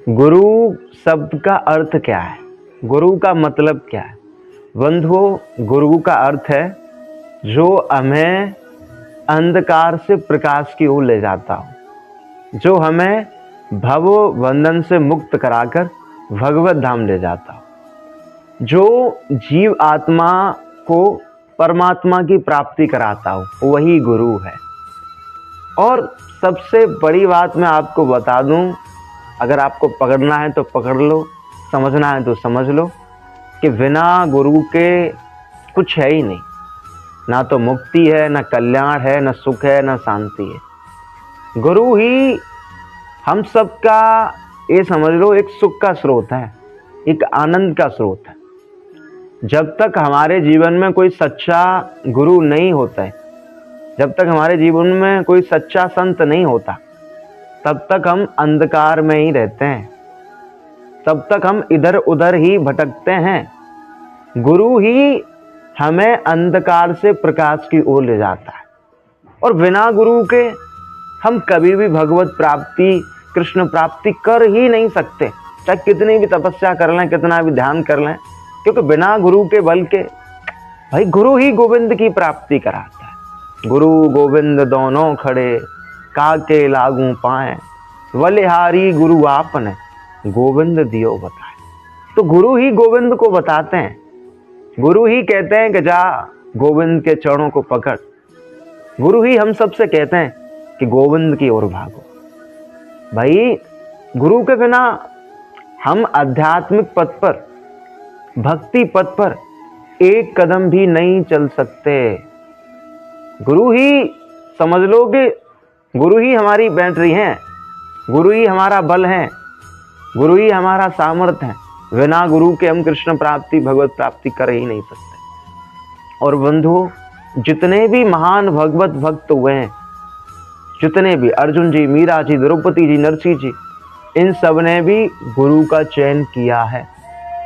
गुरु शब्द का अर्थ क्या है? गुरु का मतलब क्या है? बंधुओं, गुरु का अर्थ है जो हमें अंधकार से प्रकाश की ओर ले जाता हो, जो हमें भव बंधन से मुक्त कराकर भगवत धाम ले जाता हो, जो जीव आत्मा को परमात्मा की प्राप्ति कराता हो, वही गुरु है। और सबसे बड़ी बात मैं आपको बता दूं, अगर आपको पकड़ना है तो पकड़ लो, समझना है तो समझ लो कि बिना गुरु के कुछ है ही नहीं। ना तो मुक्ति है, ना कल्याण है, ना सुख है, ना शांति है। गुरु ही हम सबका, ये समझ लो, एक सुख का स्रोत है, एक आनंद का स्रोत है। जब तक हमारे जीवन में कोई सच्चा गुरु नहीं होता है, जब तक हमारे जीवन में कोई सच्चा संत नहीं होता, तब तक हम अंधकार में ही रहते हैं, तब तक हम इधर उधर ही भटकते हैं। गुरु ही हमें अंधकार से प्रकाश की ओर ले जाता है। और बिना गुरु के हम कभी भी भगवत प्राप्ति, कृष्ण प्राप्ति कर ही नहीं सकते, चाहे कितनी भी तपस्या कर लें, कितना भी ध्यान कर लें, क्योंकि बिना गुरु के बल के भाई गुरु ही गोविंद की प्राप्ति कराता है। गुरु गोविंद दोनों खड़े, काके लागू पाए, बलिहारी गुरु आपने गोविंद दियो बताए। तो गुरु ही गोविंद को बताते हैं, गुरु ही कहते हैं कि जा गोविंद के चरणों को पकड़। गुरु ही हम सबसे कहते हैं कि गोविंद की ओर भागो। भाई गुरु के बिना हम आध्यात्मिक पथ पर, भक्ति पथ पर एक कदम भी नहीं चल सकते। गुरु ही समझ लो कि गुरु ही हमारी बैटरी है, गुरु ही हमारा बल है, गुरु ही हमारा सामर्थ्य है। बिना गुरु के हम कृष्ण प्राप्ति, भगवत प्राप्ति कर ही नहीं सकते। और बंधुओं, जितने भी महान भगवत भक्त हुए हैं, जितने भी अर्जुन जी, मीरा जी, द्रौपदी जी, नरसिंह जी, इन सब ने भी गुरु का चयन किया है,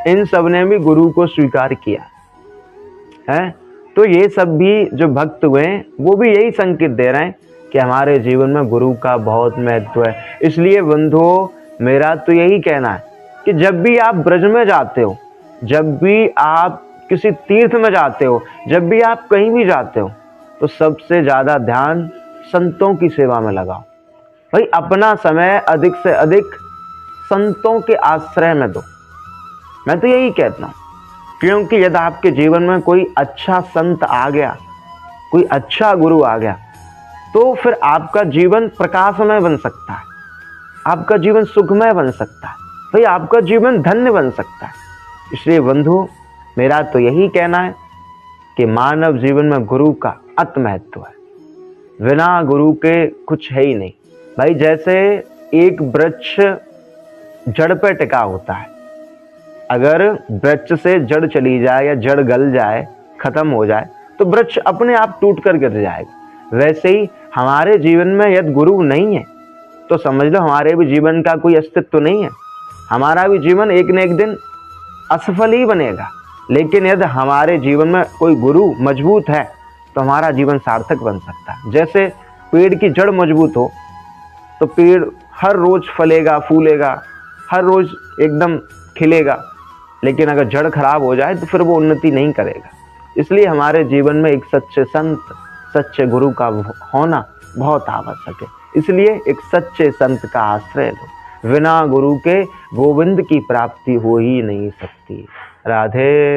इन सब ने भी गुरु को स्वीकार किया है। तो ये सब भी जो भक्त हुए हैं, वो भी यही संकेत दे रहे हैं कि हमारे जीवन में गुरु का बहुत महत्व है। इसलिए बंधुओं, मेरा तो यही कहना है कि जब भी आप ब्रज में जाते हो, जब भी आप किसी तीर्थ में जाते हो, जब भी आप कहीं भी जाते हो, तो सबसे ज्यादा ध्यान संतों की सेवा में लगाओ। भाई अपना समय अधिक से अधिक संतों के आश्रय में दो। मैं तो यही कहता हूँ, क्योंकि यदि आपके जीवन में कोई अच्छा संत आ गया, कोई अच्छा गुरु आ गया, तो फिर आपका जीवन प्रकाशमय बन सकता है, आपका जीवन सुखमय बन सकता है, भाई आपका जीवन धन्य बन सकता है। इसलिए बंधु, मेरा तो यही कहना है कि मानव जीवन में गुरु का अति महत्व है। बिना गुरु के कुछ है ही नहीं। भाई जैसे एक वृक्ष जड़ पे टिका होता है, अगर वृक्ष से जड़ चली जाए या जड़ गल जाए, खत्म हो जाए, तो वृक्ष अपने आप टूट कर गिर जाएगा। वैसे ही हमारे जीवन में यदि गुरु नहीं है, तो समझ लो हमारे भी जीवन का कोई अस्तित्व नहीं है, हमारा भी जीवन एक न एक दिन असफल ही बनेगा। लेकिन यदि हमारे जीवन में कोई गुरु मजबूत है, तो हमारा जीवन सार्थक बन सकता है। जैसे पेड़ की जड़ मजबूत हो, तो पेड़ हर रोज फलेगा, फूलेगा, हर रोज एकदम खिलेगा। लेकिन अगर जड़ खराब हो जाए तो फिर वो उन्नति नहीं करेगा। इसलिए हमारे जीवन में एक सच्चे संत, सच्चे गुरु का होना बहुत आवश्यक है। इसलिए एक सच्चे संत का आश्रय लो। बिना गुरु के गोविंद की प्राप्ति हो ही नहीं सकती। राधे।